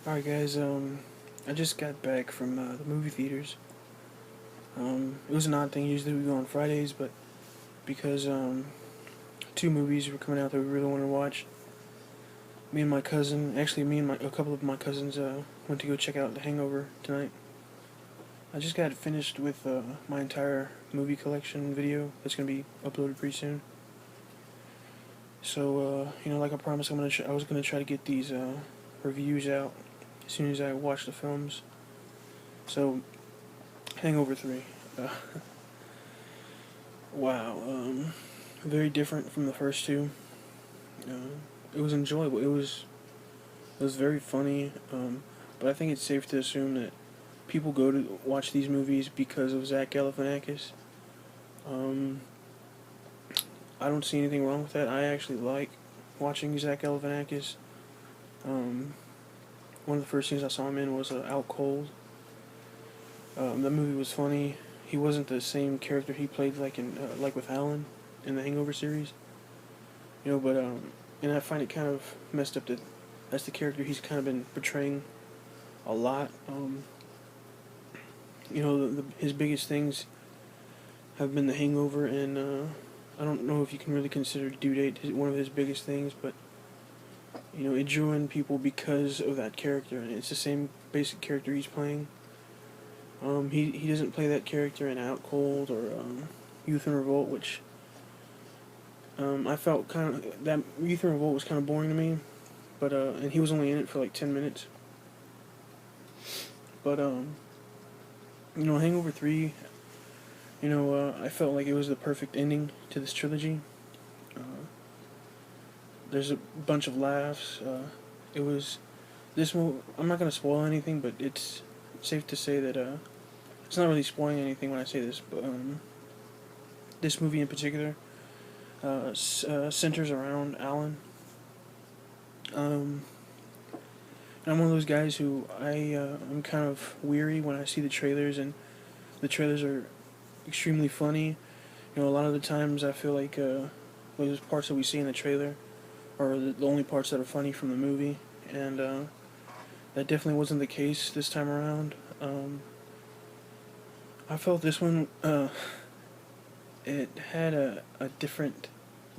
Alright guys, I just got back from the movie theaters. It was an odd thing, usually we go on Fridays, but because two movies were coming out that we really wanted to watch, me and my cousin, actually me and a couple of my cousins went to go check out The Hangover tonight. I just got finished with my entire movie collection video that's going to be uploaded pretty soon. So, like I promised, I was gonna try to get these reviews out as soon as I watch the films. So, Hangover 3. Uh, wow. Very different from the first two. It was enjoyable. It was very funny. But I think it's safe to assume that people go to watch these movies because of Zach Galifianakis. Um, I don't see anything wrong with that. I actually like watching Zach Galifianakis. Um, One of the first things I saw him in was Out Cold. That movie was funny. He wasn't the same character he played like with Alan in the Hangover series. But and I find it kind of messed up that that's the character he's kind of been portraying a lot. His biggest things have been the Hangover, and I don't know if you can really consider Due Date one of his biggest things, but it drew in people because of that character, and it's the same basic character he's playing. He doesn't play that character in Out Cold or Youth in Revolt, which I felt kind of that Youth in Revolt was kind of boring to me, but and he was only in it for like 10 minutes. But Hangover 3, I felt like it was the perfect ending to this trilogy. Uh, there's a bunch of laughs. It was this movie. I'm not gonna spoil anything, but it's safe to say that it's not really spoiling anything when I say this, but this movie in particular centers around Alan. And I'm one of those guys who I'm kind of weary when I see the trailers, and the trailers are extremely funny. A lot of the times I feel like those parts that we see in the trailer are the only parts that are funny from the movie, and that definitely wasn't the case this time around. I felt this one, it had a different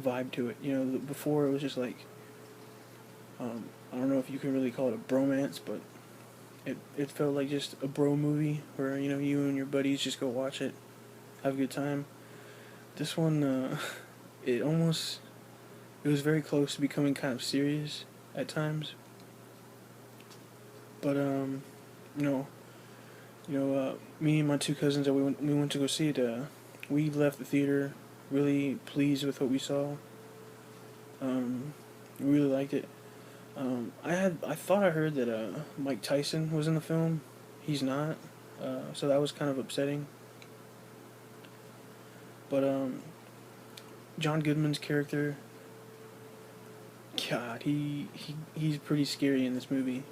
vibe to it. Before it was just like, I don't know if you can really call it a bromance, but it felt like just a bro movie where, you and your buddies just go watch it, have a good time. This one, it almost, it was very close to becoming kind of serious at times. But, me and my two cousins that we went to go see it, we left the theater really pleased with what we saw. We really liked it. I thought I heard that Mike Tyson was in the film. He's not, so that was kind of upsetting. But John Goodman's character, God, he's pretty scary in this movie.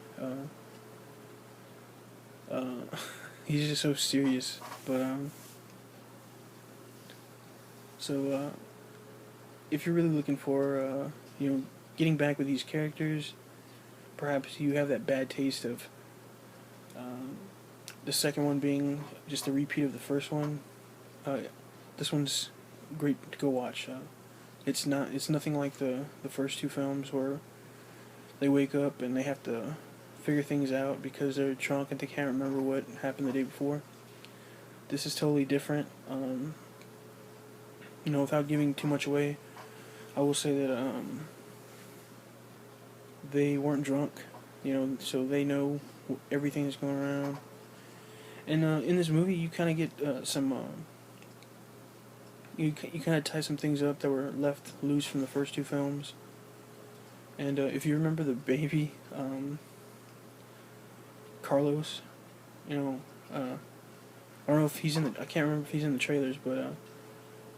He's just so serious. But if you're really looking for getting back with these characters, perhaps you have that bad taste of the second one being just a repeat of the first one. This one's great to go watch. It's nothing like the first two films where they wake up and they have to figure things out because they're drunk and they can't remember what happened the day before. This is totally different. Without giving too much away, I will say that they weren't drunk, so they know everything that's going around. And in this movie, you kind of get some. You kind of tie some things up that were left loose from the first two films. And if you remember the baby, Carlos, I don't know if he's in the. I can't remember if he's in the trailers, but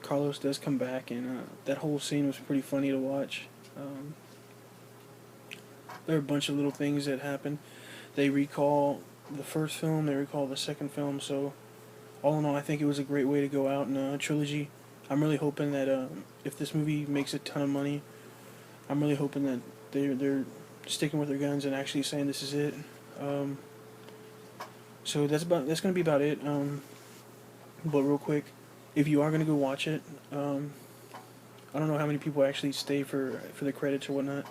Carlos does come back, and that whole scene was pretty funny to watch. There are a bunch of little things that happen. They recall the first film, they recall the second film, so all in all, I think it was a great way to go out in a trilogy. I'm really hoping that if this movie makes a ton of money, I'm really hoping that they're sticking with their guns and actually saying this is it. Um, so that's gonna be about it. But real quick, if you are gonna go watch it, I don't know how many people actually stay for the credits or whatnot.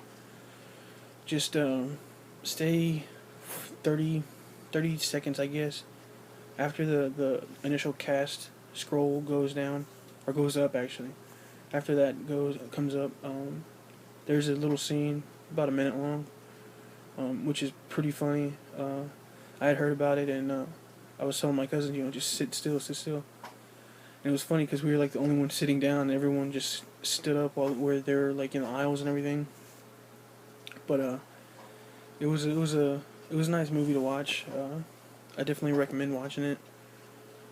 Just stay 30, 30 seconds, I guess, after the initial cast scroll goes down, or goes up actually. After that comes up, there's a little scene about a minute long, which is pretty funny. I had heard about it, and I was telling my cousin, just sit still, sit still. And it was funny because we were like the only one sitting down, and everyone just stood up while where they're like in the aisles and everything. But it was a nice movie to watch. I definitely recommend watching it.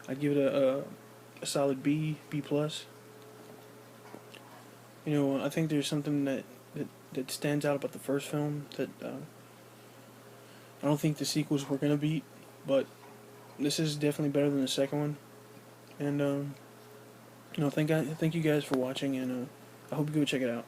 I'd give it a solid B plus. I think there's something that stands out about the first film that I don't think the sequels were gonna beat, but this is definitely better than the second one. And thank you guys for watching, and I hope you go check it out.